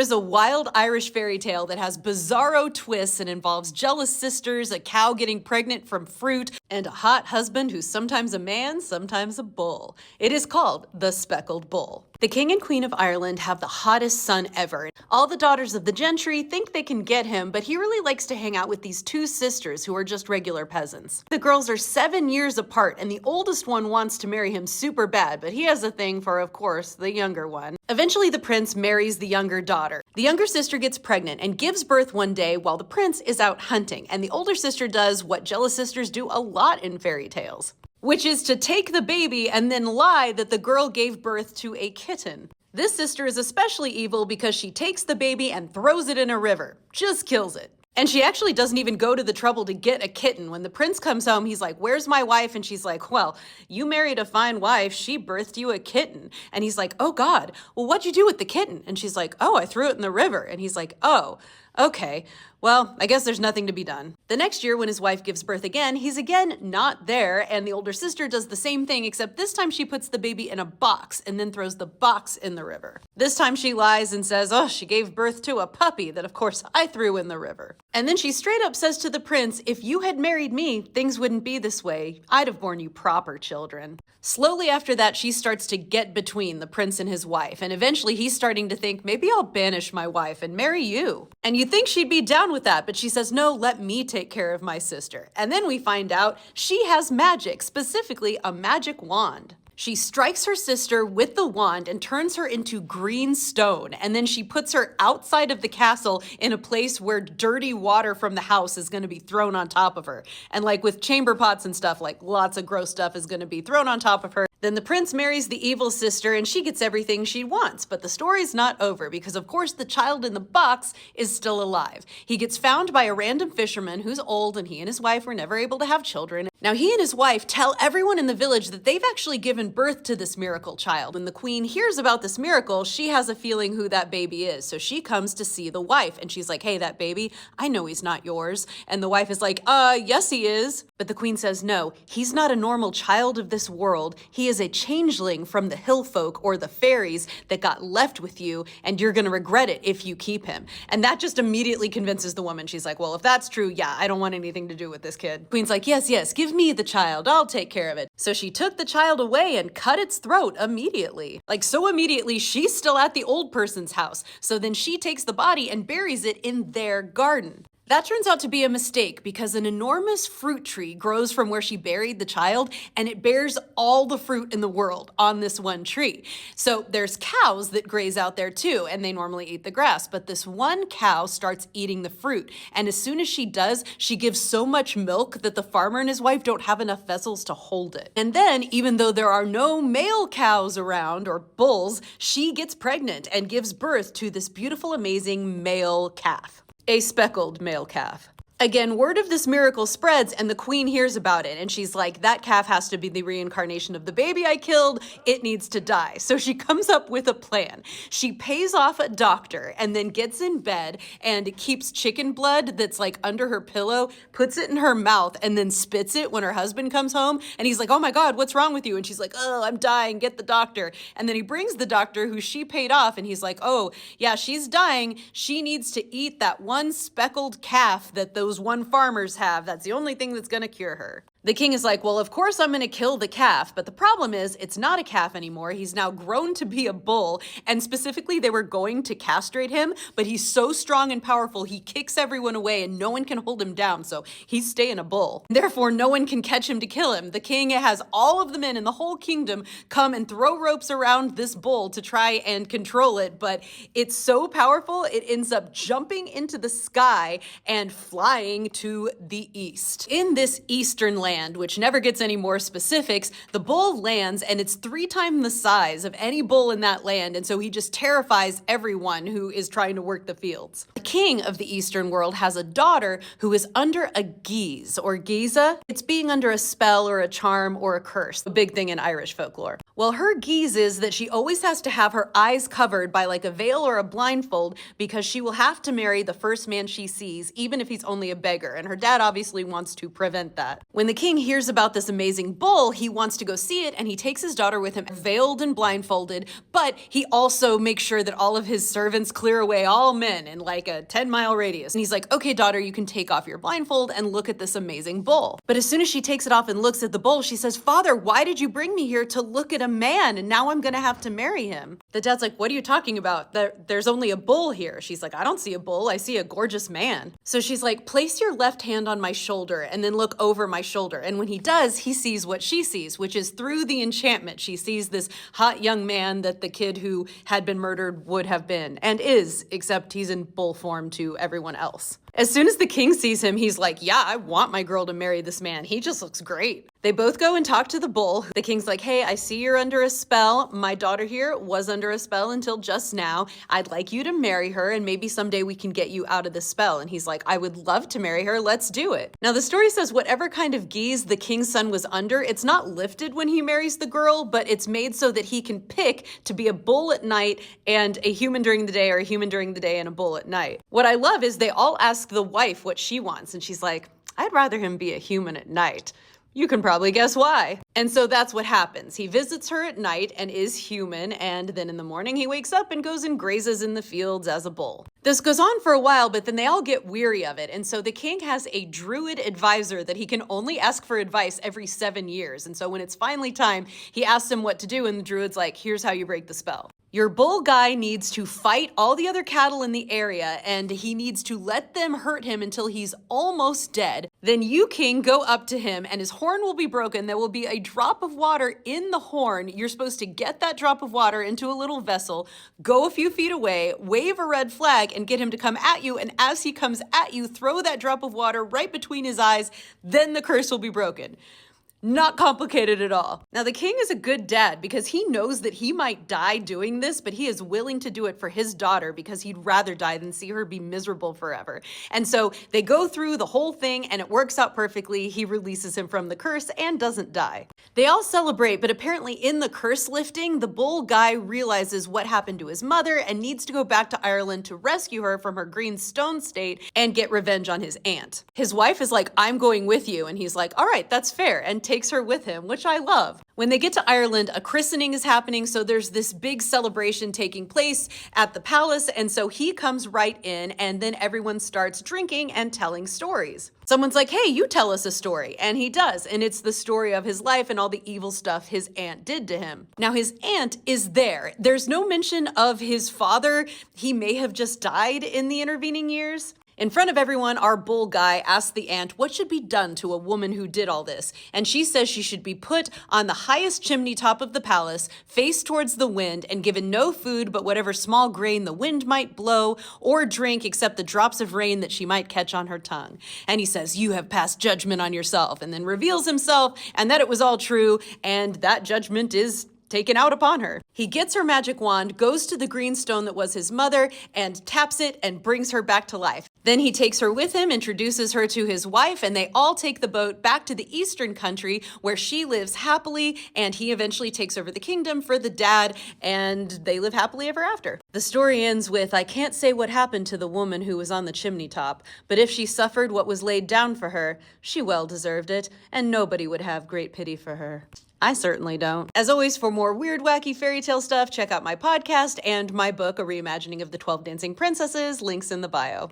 is a wild Irish fairy tale that has bizarro twists and involves jealous sisters, a cow getting pregnant from fruit, and a hot husband who's sometimes a man, sometimes a bull. It is called The Speckled Bull. The King and Queen of Ireland have the hottest son ever. All the daughters of the gentry think they can get him, but he really likes to hang out with these two sisters who are just regular peasants. The girls are 7 years apart, and the oldest one wants to marry him super bad, but he has a thing for, of course, the younger one. Eventually, the prince marries the younger daughter. The younger sister gets pregnant and gives birth one day while the prince is out hunting, and the older sister does what jealous sisters do a lot in fairy tales, which is to take the baby and then lie that the girl gave birth to a kitten. This sister is especially evil because she takes the baby and throws it in a river. Just kills it. And she actually doesn't even go to the trouble to get a kitten. When the prince comes home, he's like, "Where's my wife?" And she's like, "Well, you married a fine wife. She birthed you a kitten." And he's like, "Oh God, well, what'd you do with the kitten?" And she's like, "Oh, I threw it in the river." And he's like, "Oh, okay. Well, I guess there's nothing to be done." The next year, when his wife gives birth again, he's again not there, and the older sister does the same thing, except this time she puts the baby in a box and then throws the box in the river. This time she lies and says, "Oh, she gave birth to a puppy that, of course, I threw in the river." And then she straight up says to the prince, "If you had married me, things wouldn't be this way. I'd have borne you proper children." Slowly after that, she starts to get between the prince and his wife, and eventually he's starting to think, maybe I'll banish my wife and marry you. And you'd think she'd be down with that, but she says, "No, let me take care of my sister." And then we find out she has magic, specifically a magic wand. She strikes her sister with the wand and turns her into green stone, and then she puts her outside of the castle in a place where dirty water from the house is going to be thrown on top of her. And like with chamber pots and stuff, like lots of gross stuff is going to be thrown on top of her. Then the prince marries the evil sister and she gets everything she wants. But the story's not over because, of course, the child in the box is still alive. He gets found by a random fisherman who's old, and he and his wife were never able to have children. Now, he and his wife tell everyone in the village that they've actually given birth to this miracle child. When the queen hears about this miracle, she has a feeling who that baby is. So she comes to see the wife and she's like, "Hey, that baby, I know he's not yours." And the wife is like, "Yes, he is." But the queen says, "No, he's not a normal child of this world. He is a changeling from the hill folk or the fairies that got left with you, and you're gonna regret it if you keep him." And that just immediately convinces the woman. She's like, "Well, if that's true, yeah, I don't want anything to do with this kid." Queen's like, "Yes, yes, give me the child. I'll take care of it." So she took the child away and cut its throat immediately. Like, so immediately, she's still at the old person's house. So then she takes the body and buries it in their garden. That turns out to be a mistake because an enormous fruit tree grows from where she buried the child, and it bears all the fruit in the world on this one tree. So there's cows that graze out there too, and they normally eat the grass, but this one cow starts eating the fruit. And as soon as she does, she gives so much milk that the farmer and his wife don't have enough vessels to hold it. And then, even though there are no male cows around, or bulls, she gets pregnant and gives birth to this beautiful, amazing male calf. A speckled male calf. Again, word of this miracle spreads and the queen hears about it and she's like, "That calf has to be the reincarnation of the baby I killed. It needs to die." So she comes up with a plan. She pays off a doctor and then gets in bed and keeps chicken blood that's like under her pillow, puts it in her mouth, and then spits it when her husband comes home. And he's like, "Oh my God, what's wrong with you?" And she's like, "Oh, I'm dying. Get the doctor." And then he brings the doctor who she paid off and he's like, "Oh yeah, she's dying. She needs to eat that one speckled calf that those one farmers have. That's the only thing that's gonna cure her." The king is like, "Well, of course I'm gonna kill the calf, but the problem is it's not a calf anymore. He's now grown to be a bull, and specifically they were going to castrate him, but he's so strong and powerful he kicks everyone away and no one can hold him down, so he's staying a bull. Therefore, no one can catch him to kill him." The king has all of the men in the whole kingdom come and throw ropes around this bull to try and control it, but it's so powerful it ends up jumping into the sky and flying to the east. In this eastern land, which never gets any more specifics, the bull lands and it's 3 times the size of any bull in that land, and so he just terrifies everyone who is trying to work the fields. The king of the eastern world has a daughter who is under a geese or giza. It's being under a spell or a charm or a curse, a big thing in Irish folklore. Well, her geese is that she always has to have her eyes covered by like a veil or a blindfold because she will have to marry the first man she sees, even if he's only a beggar, and her dad obviously wants to prevent that. When the king hears about this amazing bull, he wants to go see it, and he takes his daughter with him, veiled and blindfolded, but he also makes sure that all of his servants clear away all men in like a 10-mile radius. And he's like, okay, daughter, you can take off your blindfold and look at this amazing bull. But as soon as she takes it off and looks at the bull, she says, Father, why did you bring me here to look at a man? And now I'm gonna have to marry him. The dad's like, what are you talking about? There's only a bull here. She's like, I don't see a bull, I see a gorgeous man. So she's like, place your left hand on my shoulder and then look over my shoulder. And when he does, he sees what she sees, which is through the enchantment. She sees this hot young man that the kid who had been murdered would have been, and is, except he's in bull form to everyone else. As soon as the king sees him, he's like, yeah, I want my girl to marry this man. He just looks great. They both go and talk to the bull. The king's like, hey, I see you're under a spell. My daughter here was under a spell until just now. I'd like you to marry her, and maybe someday we can get you out of the spell. And he's like, I would love to marry her. Let's do it. Now, the story says whatever kind of guise the king's son was under, it's not lifted when he marries the girl, but it's made so that he can pick to be a bull at night and a human during the day, or a human during the day and a bull at night. What I love is they all ask the wife what she wants, and she's like, I'd rather him be a human at night. You can probably guess why. And so that's what happens. He visits her at night and is human, and then in the morning he wakes up and goes and grazes in the fields as a bull. This goes on for a while, but then they all get weary of it, and so the king has a druid advisor that he can only ask for advice every 7 years. And so when it's finally time, he asks him what to do, and the druid's like, here's how you break the spell. Your bull guy needs to fight all the other cattle in the area, and he needs to let them hurt him until he's almost dead. Then you, king, go up to him, and his horn will be broken. There will be a drop of water in the horn. You're supposed to get that drop of water into a little vessel, go a few feet away, wave a red flag, and get him to come at you. And as he comes at you, throw that drop of water right between his eyes. Then the curse will be broken. Not complicated at all. Now, the king is a good dad because he knows that he might die doing this, but he is willing to do it for his daughter because he'd rather die than see her be miserable forever. And so they go through the whole thing and it works out perfectly. He releases him from the curse and doesn't die. They all celebrate, but apparently in the curse lifting, the bull guy realizes what happened to his mother and needs to go back to Ireland to rescue her from her green stone state and get revenge on his aunt. His wife is like, I'm going with you. And he's like, all right, that's fair. And takes her with him, which I love. When they get to Ireland, a christening is happening, so there's this big celebration taking place at the palace, and so he comes right in, and then everyone starts drinking and telling stories. Someone's like, hey, you tell us a story, and he does, and it's the story of his life and all the evil stuff his aunt did to him. Now, his aunt is there. There's no mention of his father. He may have just died in the intervening years. In front of everyone, our bull guy asks the aunt what should be done to a woman who did all this, and she says she should be put on the highest chimney top of the palace, face towards the wind, and given no food but whatever small grain the wind might blow, or drink except the drops of rain that she might catch on her tongue. And he says, you have passed judgment on yourself, and then reveals himself, and that it was all true, and that judgment is taken out upon her. He gets her magic wand, goes to the green stone that was his mother, and taps it and brings her back to life. Then he takes her with him, introduces her to his wife, and they all take the boat back to the eastern country where she lives happily, and he eventually takes over the kingdom for the dad, and they live happily ever after. The story ends with, I can't say what happened to the woman who was on the chimney top, but if she suffered what was laid down for her, she well deserved it, and nobody would have great pity for her. I certainly don't. As always, for more weird, wacky fairy tale stuff, check out my podcast and my book, A Reimagining of the 12 Dancing Princesses, links in the bio.